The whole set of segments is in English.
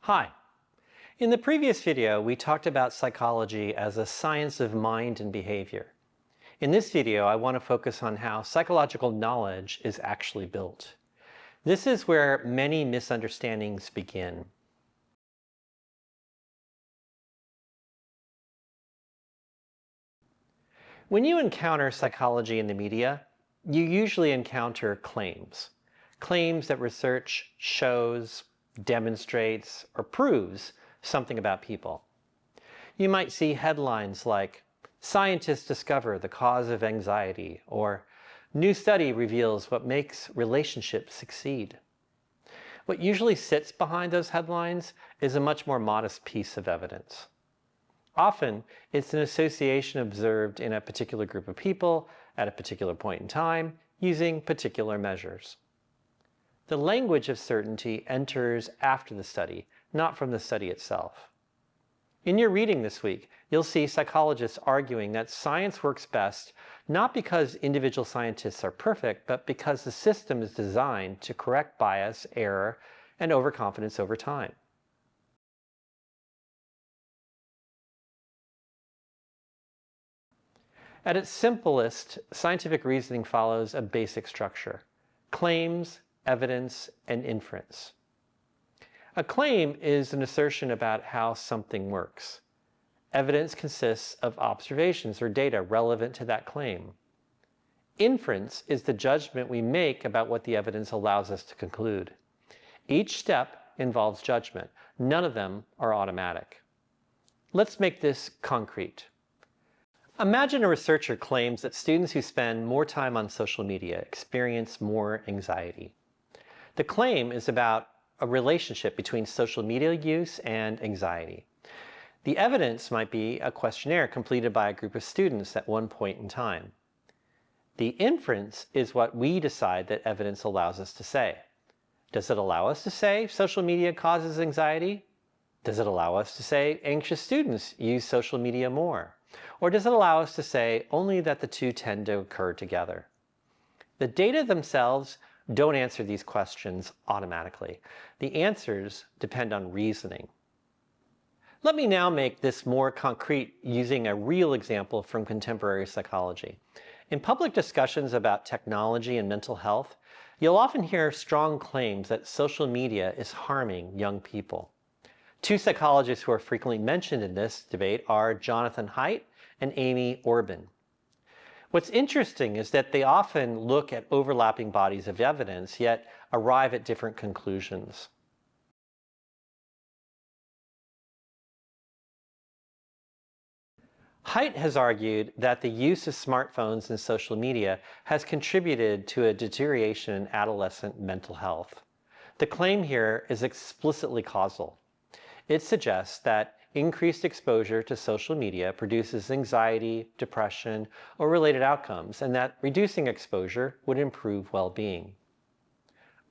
Hi. In the previous video, we talked about psychology as a science of mind and behavior. In this video, I want to focus on how psychological knowledge is actually built. This is where many misunderstandings begin. When you encounter psychology in the media, you usually encounter claims. Claims that research shows, demonstrates, or proves something about people. You might see headlines like, "Scientists discover the cause of anxiety," or "New study reveals what makes relationships succeed." What usually sits behind those headlines is a much more modest piece of evidence. Often, it's an association observed in a particular group of people at a particular point in time using particular measures. The language of certainty enters after the study, not from the study itself. In your reading this week, you'll see psychologists arguing that science works best not because individual scientists are perfect, but because the system is designed to correct bias, error, and overconfidence over time. At its simplest, scientific reasoning follows a basic structure: claims, evidence, and inference. A claim is an assertion about how something works. Evidence consists of observations or data relevant to that claim. Inference is the judgment we make about what the evidence allows us to conclude. Each step involves judgment. None of them are automatic. Let's make this concrete. Imagine a researcher claims that students who spend more time on social media experience more anxiety. The claim is about a relationship between social media use and anxiety. The evidence might be a questionnaire completed by a group of students at one point in time. The inference is what we decide that evidence allows us to say. Does it allow us to say social media causes anxiety? Does it allow us to say anxious students use social media more? Or does it allow us to say only that the two tend to occur together? The data themselves don't answer these questions automatically. The answers depend on reasoning. Let me now make this more concrete using a real example from contemporary psychology. In public discussions about technology and mental health, you'll often hear strong claims that social media is harming young people. Two psychologists who are frequently mentioned in this debate are Jonathan Haidt and Amy Orben. What's interesting is that they often look at overlapping bodies of evidence, yet arrive at different conclusions. Haidt has argued that the use of smartphones and social media has contributed to a deterioration in adolescent mental health. The claim here is explicitly causal. It suggests that increased exposure to social media produces anxiety, depression, or related outcomes, and that reducing exposure would improve well-being.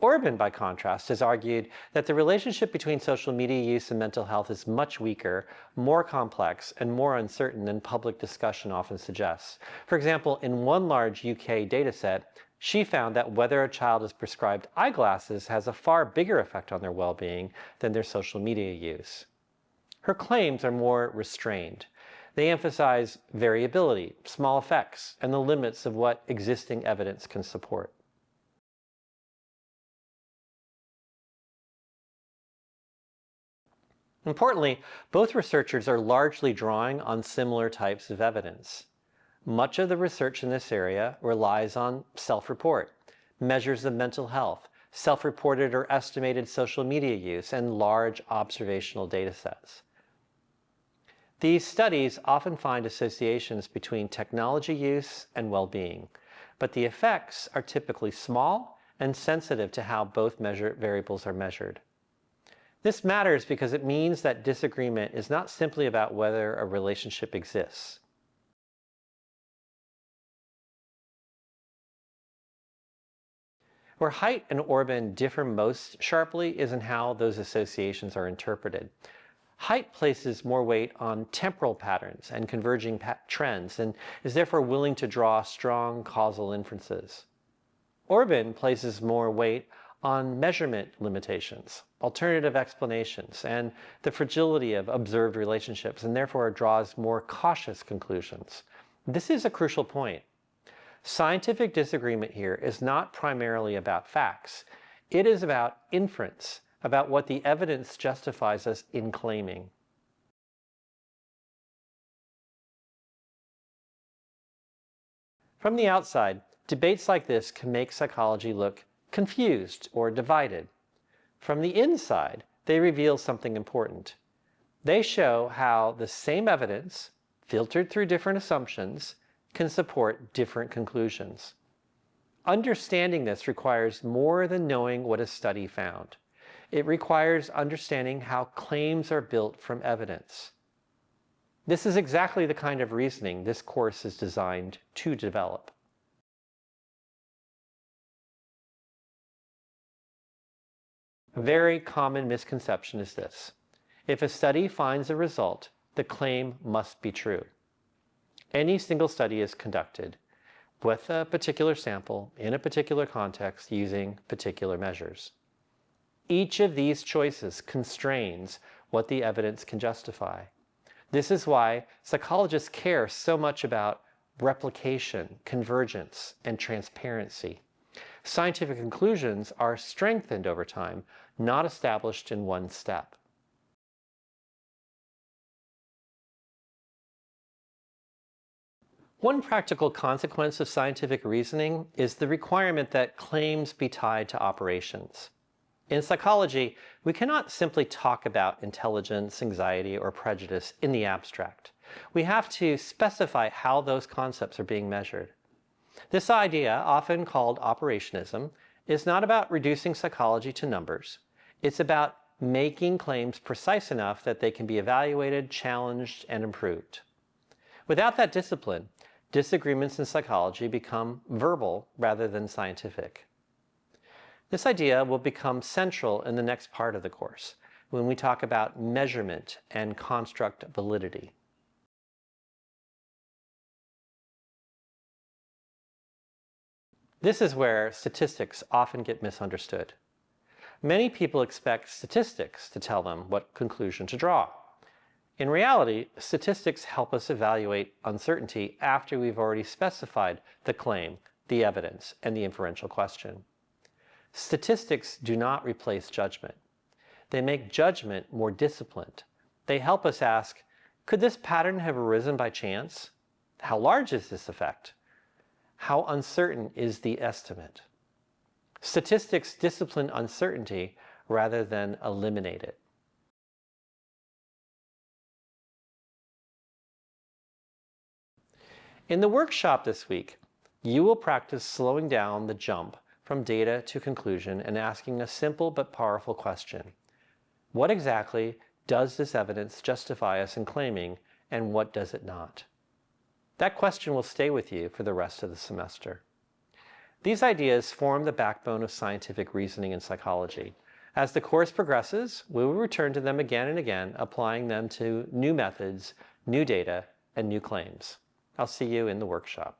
Orben, by contrast, has argued that the relationship between social media use and mental health is much weaker, more complex, and more uncertain than public discussion often suggests. For example, in one large UK dataset, she found that whether a child is prescribed eyeglasses has a far bigger effect on their well-being than their social media use. Her claims are more restrained. They emphasize variability, small effects, and the limits of what existing evidence can support. Importantly, both researchers are largely drawing on similar types of evidence. Much of the research in this area relies on self-report, measures of mental health, self-reported or estimated social media use, and large observational data sets. These studies often find associations between technology use and well-being, but the effects are typically small and sensitive to how both variables are measured. This matters because it means that disagreement is not simply about whether a relationship exists. Where Haidt and Orben differ most sharply is in how those associations are interpreted. Haidt places more weight on temporal patterns and converging trends and is therefore willing to draw strong causal inferences. Orben places more weight on measurement limitations, alternative explanations, and the fragility of observed relationships, and therefore draws more cautious conclusions. This is a crucial point. Scientific disagreement here is not primarily about facts. It is about inference, about what the evidence justifies us in claiming. From the outside, debates like this can make psychology look confused or divided. From the inside, they reveal something important. They show how the same evidence, filtered through different assumptions, can support different conclusions. Understanding this requires more than knowing what a study found. It requires understanding how claims are built from evidence. This is exactly the kind of reasoning this course is designed to develop. A very common misconception is this: if a study finds a result, the claim must be true. Any single study is conducted with a particular sample in a particular context using particular measures. Each of these choices constrains what the evidence can justify. This is why psychologists care so much about replication, convergence, and transparency. Scientific conclusions are strengthened over time, not established in one step. One practical consequence of scientific reasoning is the requirement that claims be tied to operations. In psychology, we cannot simply talk about intelligence, anxiety, or prejudice in the abstract. We have to specify how those concepts are being measured. This idea, often called operationism, is not about reducing psychology to numbers. It's about making claims precise enough that they can be evaluated, challenged, and improved. Without that discipline, disagreements in psychology become verbal rather than scientific. This idea will become central in the next part of the course, when we talk about measurement and construct validity. This is where statistics often get misunderstood. Many people expect statistics to tell them what conclusion to draw. In reality, statistics help us evaluate uncertainty after we've already specified the claim, the evidence, and the inferential question. Statistics do not replace judgment. They make judgment more disciplined. They help us ask, could this pattern have arisen by chance? How large is this effect? How uncertain is the estimate? Statistics discipline uncertainty rather than eliminate it. In the workshop this week, you will practice slowing down the jump from data to conclusion and asking a simple but powerful question. What exactly does this evidence justify us in claiming, and what does it not? That question will stay with you for the rest of the semester. These ideas form the backbone of scientific reasoning in psychology. As the course progresses, we will return to them again and again, applying them to new methods, new data, and new claims. I'll see you in the workshop.